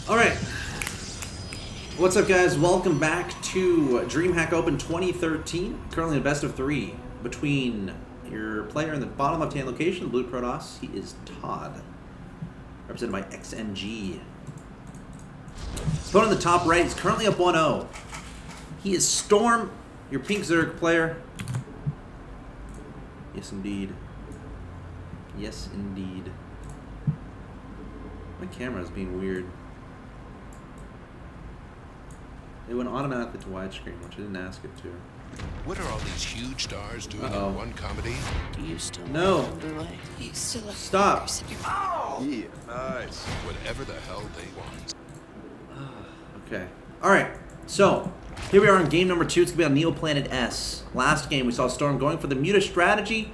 Alright. What's up, guys? Welcome back to DreamHack Open 2013. Currently a best of 3 between your player in the bottom left-hand location, Blue Protoss. He is Todd, represented by XNG. His opponent in the top right is currently up 1-0. He is Storm, your pink Zerg player. Yes, indeed. Yes, indeed. My camera is being weird. It went automatically to widescreen, which I didn't ask it to. What are all these huge stars doing in one comedy? Do you still no. you still Stop. Oh! Yeah, nice. Whatever the hell they want. Okay. Alright. So, here we are in game number 2. It's going to be on Neoplanet S. Last game, we saw Storm going for the Muta strategy.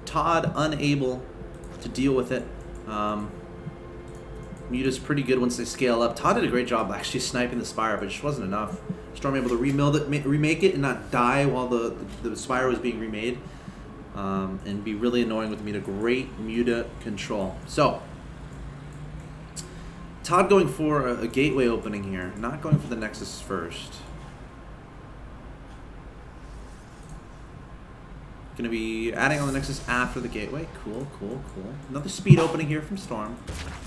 Todd unable to deal with it. Muta's pretty good once they scale up. Todd did a great job actually sniping the Spire, but it just wasn't enough. Storm able to remake it and not die while the Spire was being remade. And be really annoying with Muta. Great Muta control. So, Todd going for a gateway opening here. Not going for the Nexus first. Going to be adding on the Nexus after the gateway. Cool, cool, cool. Another speed opening here from Storm.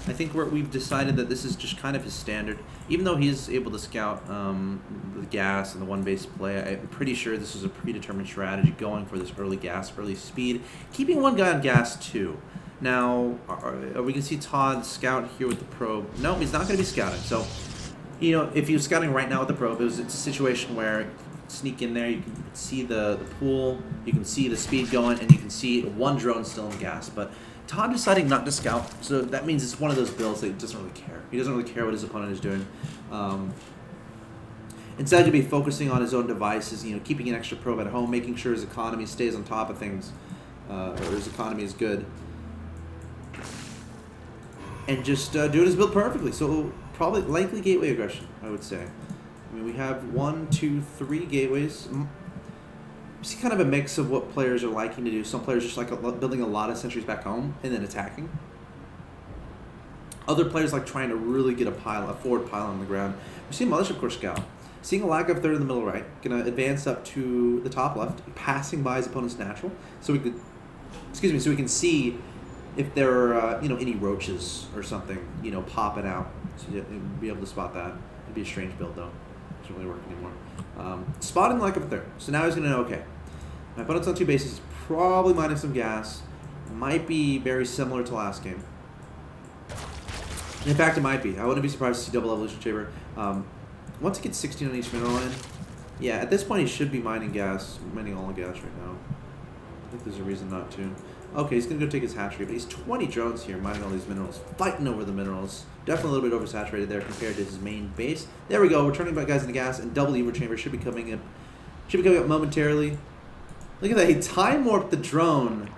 I think we've decided that this is just kind of his standard. Even though he's able to scout the gas and the one base play, I'm pretty sure this is a predetermined strategy going for this early gas, early speed. Keeping one guy on gas too. Now, are we going to see Todd scout here with the probe? No, he's not going to be scouting. So, you know, if he was scouting right now with the probe, it's a situation where sneak in there, you can see the pool, you can see the speed going, and you can see one drone still in gas. But Todd deciding not to scout, so that means it's one of those builds that he doesn't really care. He doesn't really care what his opponent is doing. Instead of be focusing on his own devices, you know, keeping an extra probe at home, making sure his economy stays on top of things, or his economy is good, and just doing his build perfectly. So probably likely gateway aggression, I would say. I mean, we have 1, 2, 3 gateways. It's kind of a mix of what players are liking to do. Some players just like building a lot of sentries back home and then attacking. Other players like trying to really get a forward pile on the ground. We're seeing Mothership Core scout. Seeing a lag of third in the middle right. Gonna advance up to the top left, passing by his opponent's natural. So we could, excuse me, so we can see if there are, you know, any roaches or something, you know, popping out. So you'll be able to spot that. It'd be a strange build though. Doesn't really work anymore. Spotting like up there. So now he's going to know, okay, my opponent's on 2 bases, probably minus some gas. Might be very similar to last game. In fact, it might be. I wouldn't be surprised to see double evolution chamber. Once he gets 16 on each mineral line, yeah, at this point he should be mining gas, mining all the gas right now. I think there's a reason not to. Okay, he's going to go take his hatchery, but he's 20 drones here mining all these minerals, fighting over the minerals. Definitely a little bit oversaturated there compared to his main base. There we go. We're turning back guys into gas, and double Evo chamber should be coming up. Should be coming up momentarily. Look at that. He time warped the drone,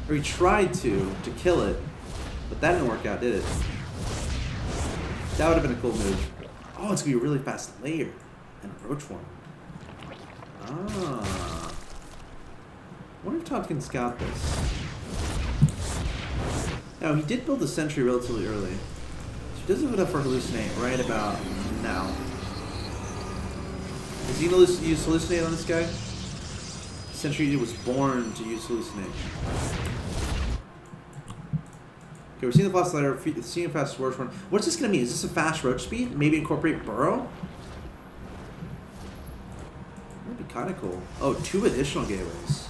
or he tried to kill it, but that didn't work out, did it? That would have been a cool move. Oh, it's going to be a really fast layer and a roach one. Ah. I wonder if Todd can scout this. Now, he did build the sentry relatively early. So he does have enough for hallucinate right about now. Is he going to use hallucinate on this guy? Sentry was born to use hallucinate. Okay, we're seeing the fast ladder, seeing a fast roach run. What's this going to mean? Is this a fast roach speed? Maybe incorporate burrow? That'd be kind of cool. Oh, 2 additional gateways.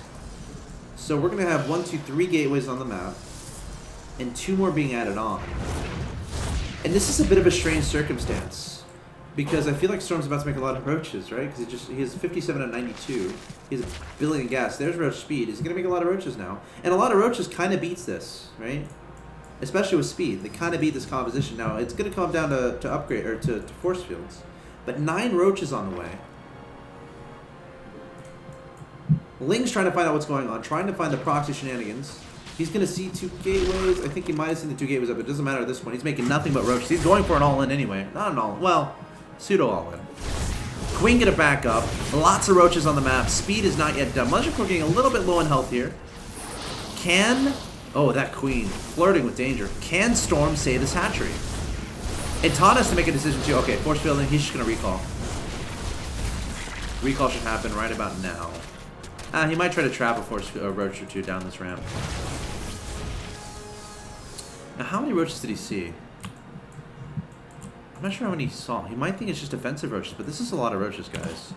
So we're going to have 1, 2, 3 gateways on the map, and 2 more being added on. And this is a bit of a strange circumstance, because I feel like Storm's about to make a lot of roaches, right? Because he has 57 and 92. He has a billion gas. There's roach speed. He's going to make a lot of roaches now. And a lot of roaches kind of beats this, right? Especially with speed. They kind of beat this composition. Now, it's going to come down to upgrade, or to force fields. But 9 roaches on the way. Ling's trying to find out what's going on, trying to find the proxy shenanigans. He's going to see 2 gateways. I think he might have seen the 2 gateways up. It doesn't matter at this point. He's making nothing but roaches. He's going for an all-in anyway. Not an all-in. Well, pseudo all-in. Queen gonna back up. Lots of roaches on the map. Speed is not yet done. Mothership Core getting a little bit low in health here. Can... Oh, that Queen. Flirting with danger. Can Storm save this hatchery? And Todd has to make a decision too. Okay, force fielding, he's just going to recall. Recall should happen right about now. He might try to trap a roach or two down this ramp. Now, how many roaches did he see? I'm not sure how many he saw. He might think it's just defensive roaches, but this is a lot of roaches, guys.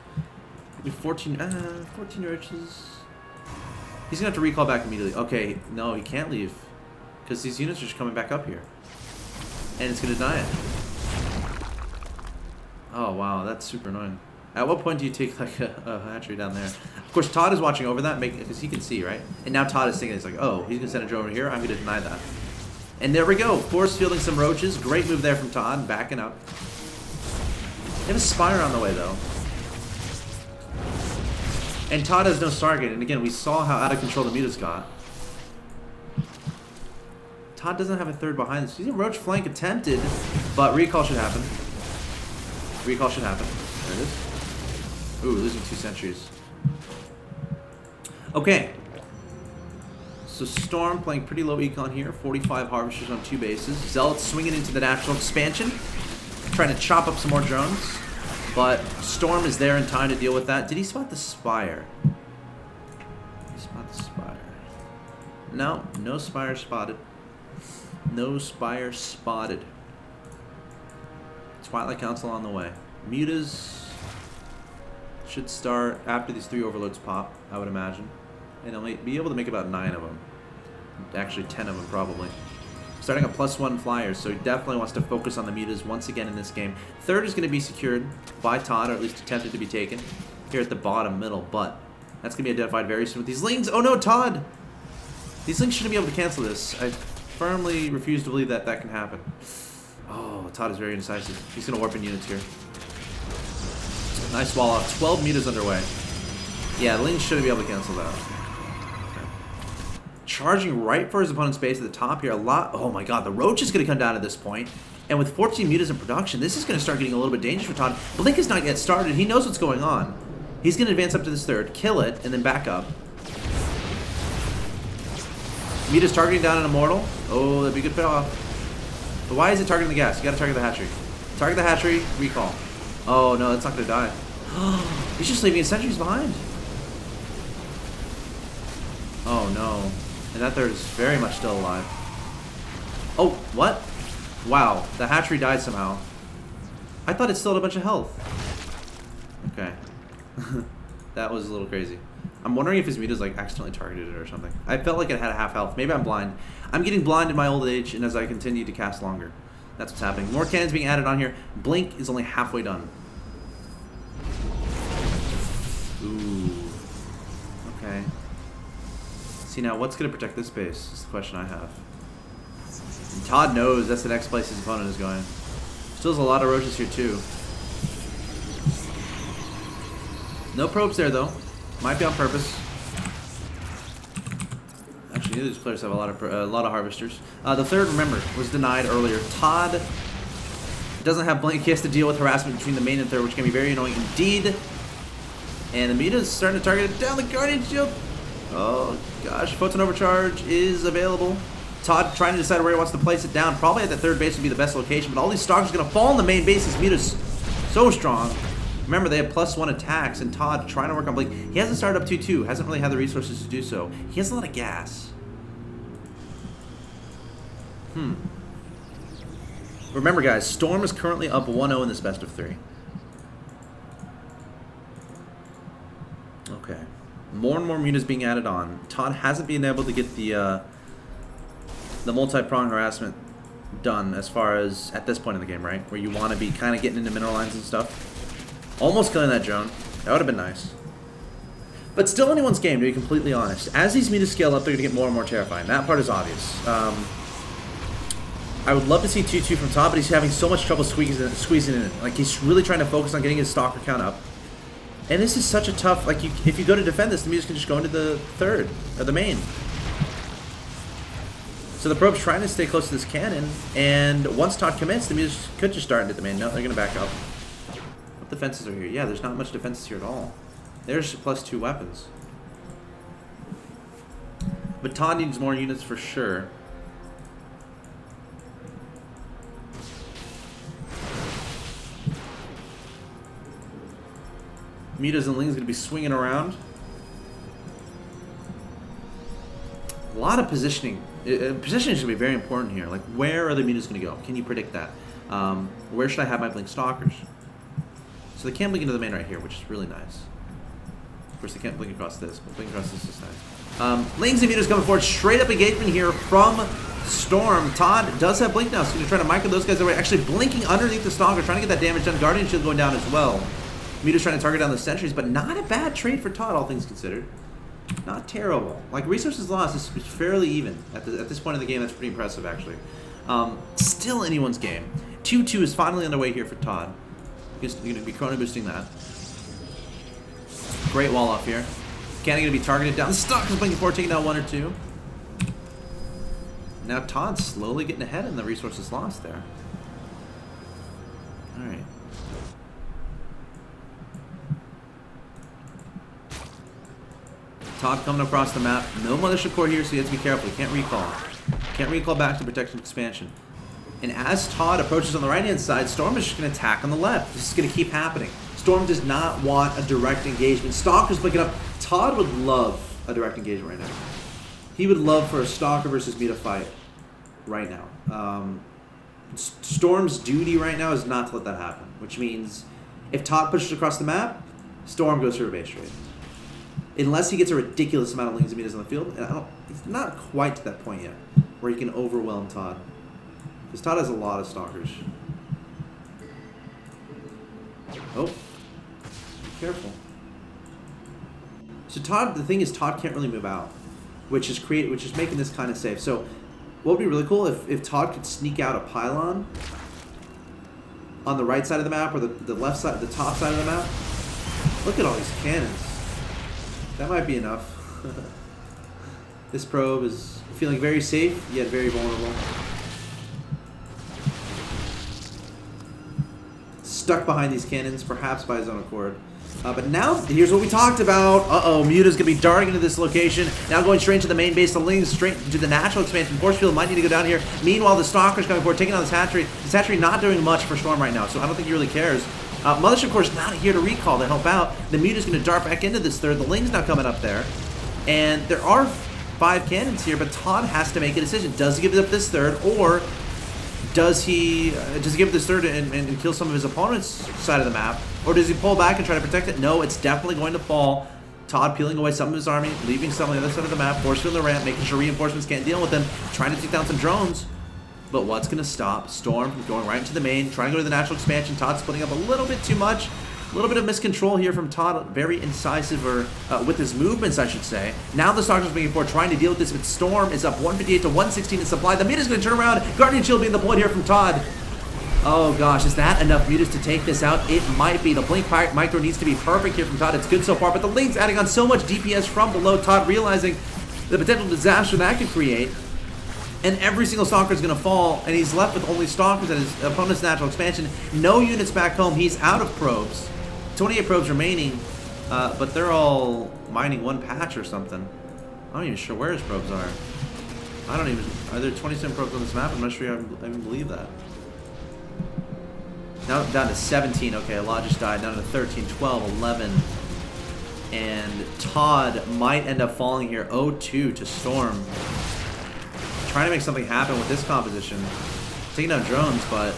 14 roaches. He's going to have to recall back immediately. Okay, no, he can't leave. Because these units are just coming back up here. And it's going to deny it. Oh, wow, that's super annoying. At what point do you take like a hatchery down there? Of course, Todd is watching over that because he can see, right? And now Todd is thinking, it's like, oh, he's going to send a drone over here. I'm going to deny that. And there we go. Force fielding some roaches. Great move there from Todd. Backing up. They have a Spire on the way, though. And Todd has no Stargate. And again, we saw how out of control the Mutas got. Todd doesn't have a third behind this. He's a roach flank attempted, but recall should happen. Recall should happen. There it is. Ooh, losing 2 sentries. Okay. So Storm playing pretty low econ here. 45 Harvesters on 2 bases. Zealots swinging into the natural expansion. Trying to chop up some more drones. But Storm is there in time to deal with that. Did he spot the Spire? Did he spot the Spire? No, no Spire spotted. No Spire spotted. Twilight Council on the way. Mutas should start after these 3 overloads pop, I would imagine. And they'll be able to make about 9 of them. Actually, 10 of them, probably. Starting a +1 flyer, so he definitely wants to focus on the Mutas once again in this game. Third is going to be secured by Todd, or at least attempted to be taken here at the bottom middle, but that's going to be identified very soon with these Lings. Oh no, Todd! These Lings shouldn't be able to cancel this. I firmly refuse to believe that that can happen. Oh, Todd is very indecisive. He's going to warp in units here. Nice wall off. 12 Mutas underway. Yeah, Lings shouldn't be able to cancel that. Okay. Charging right for his opponent's base at the top here. A lot. Oh my god, the Roach is going to come down at this point. And with 14 Mutas in production, this is going to start getting a little bit dangerous for Todd. Blink is not yet started. He knows what's going on. He's going to advance up to this third, kill it, and then back up. Muta's targeting down an Immortal. Oh, that'd be a good payoff. But why is it targeting the gas? You got to target the hatchery. Target the hatchery, recall. Oh no, that's not going to die. He's just leaving his sentries behind. Oh no. And that third is very much still alive. Oh, what? Wow, the hatchery died somehow. I thought it still had a bunch of health. Okay. That was a little crazy. I'm wondering if his Muta's like accidentally targeted it or something. I felt like it had a half health. Maybe I'm blind. I'm getting blind in my old age, and as I continue to cast longer. That's what's happening. More cannons being added on here. Blink is only halfway done. Ooh. Okay. See now, what's going to protect this base is the question I have. And Todd knows that's the next place his opponent is going. Still has a lot of roaches here too. No probes there though. Might be on purpose. Actually, neither of these players have a lot of harvesters. The third, remember, was denied earlier. Todd doesn't have blink. He has to deal with harassment between the main and third, which can be very annoying indeed. And the Meta is starting to target it down the Guardian Shield. Oh gosh, Photon Overcharge is available. Todd trying to decide where he wants to place it down. Probably at the third base would be the best location, but all these stocks are going to fall in the main base. This Meta's so strong. Remember, they have +1 attacks, and Todd trying to work on Blink. He hasn't started up 2-2, hasn't really had the resources to do so. He has a lot of gas. Remember, guys, Storm is currently up 1-0 in this best of 3. Okay. More and more Mutas being added on. Todd hasn't been able to get the multi-prong harassment done as far as at this point in the game, right? Where you want to be kind of getting into mineral lines and stuff. Almost killing that drone. That would have been nice. But still anyone's game, to be completely honest. As these Mutas scale up, they're going to get more and more terrifying. That part is obvious. I would love to see 2-2 from Todd, but he's having so much trouble squeezing in. Like, he's really trying to focus on getting his stalker count up. And this is such a tough... Like, if you go to defend this, the Mutas can just go into the third, or the main. So the probe's trying to stay close to this cannon, and once Todd commits, the Mutas could just start into the main. No, they're going to back up. What defenses are here? Yeah, there's not much defenses here at all. There's +2 weapons. But Todd needs more units for sure. Mutas and Ling's going to be swinging around. A lot of positioning. Positioning is going to be very important here. Like, where are the Mutas going to go? Can you predict that? Where should I have my Blink Stalkers? So they can't blink into the main right here, which is really nice. Of course, they can't blink across this, but blink across this is nice. Lings and Mutas coming forward. Straight up engagement here from Storm. Todd does have Blink now, so he's going to try to micro those guys away. Actually blinking underneath the Stalker, trying to get that damage done. Guardian Shield going down as well. Muta's trying to target down the sentries, but not a bad trade for Todd, all things considered. Not terrible. Like, resources lost is fairly even. At this point in the game, that's pretty impressive, actually. Still anyone's game. 2-2 is finally underway here for Todd. He's going to be chrono boosting that. Great wall off here. Cannon going to be targeted down. The Stalker's blinking forward, taking out 1 or 2. Now Todd's slowly getting ahead in the resources lost there. Alright. Todd coming across the map. No Mothership Core here, so you have to be careful. You can't recall. Can't recall back to Protection Expansion. And as Todd approaches on the right-hand side, Storm is just going to attack on the left. This is going to keep happening. Storm does not want a direct engagement. Stalker's blinking up. Todd would love a direct engagement right now. He would love for a Stalker versus Muta fight right now. Storm's duty right now is not to let that happen, which means if Todd pushes across the map, Storm goes for a base trade. Unless he gets a ridiculous amount of Lings and Mutas on the field, and he's not quite to that point yet, where he can overwhelm Todd. Because Todd has a lot of Stalkers. Oh. Be careful. So Todd, the thing is, Todd can't really move out, which is making this kind of safe. So what would be really cool if Todd could sneak out a pylon on the right side of the map, or the left side, the top side of the map. Look at all these cannons. That might be enough. This probe is feeling very safe, yet very vulnerable. Stuck behind these cannons, perhaps by his own accord. But now, here's what we talked about. Uh-oh, Muta's going to be darting into this location. Now going straight into the main base. The Lings straight into the natural expansion. Force Field might need to go down here. Meanwhile, the Stalker's coming forward, taking on this hatchery. This hatchery not doing much for Storm right now, so I don't think he really cares. Mothership Core's not here to recall, to help out. The Muta's going to dart back into this third. The Ling's now coming up there. And there are 5 cannons here, but Todd has to make a decision. Does he give up this third, or does he give this third and kill some of his opponent's side of the map? Or does he pull back and try to protect it? No, it's definitely going to fall. Todd peeling away some of his army, leaving some on the other side of the map, forcing the ramp, making sure reinforcements can't deal with him, trying to take down some drones. But what's going to stop Storm from going right into the main, trying to go to the natural expansion? Todd splitting up a little bit too much. A little bit of miscontrol here from Todd. Very incisive, or with his movements, I should say. Now the Stalker's moving forward, trying to deal with this, but Storm is up 158 to 116 in supply. The Muta's going to turn around. Guardian Shield being deployed here from Todd. Oh gosh, is that enough Mutas to take this out? It might be. The Blink Micro needs to be perfect here from Todd. It's good so far, but the Ling's adding on so much DPS from below. Todd realizing the potential disaster that could create. And every single Stalker is going to fall, and he's left with only Stalkers at his opponent's natural expansion. No units back home. He's out of probes. 28 probes remaining, but they're all mining one patch or something. I'm not even sure where his probes are. Are there 27 probes on this map? I'm not sure I even believe that. Now down to 17. Okay, a lot just died. Down to 13, 12, 11. And Todd might end up falling here 0-2 to Storm. Trying to make something happen with this composition. Taking out drones, but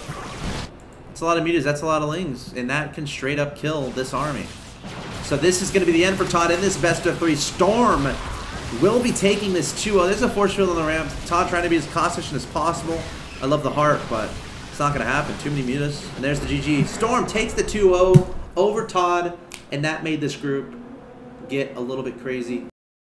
that's a lot of Mutas, that's a lot of Lings, and that can straight up kill this army. So this is going to be the end for Todd in this best of 3. Storm will be taking this 2-0. There's a force field on the ramp. Todd trying to be as cost efficient as possible. I love the heart, but it's not going to happen. Too many Mutas. And there's the GG. Storm takes the 2-0 over Todd, and that made this group get a little bit crazy.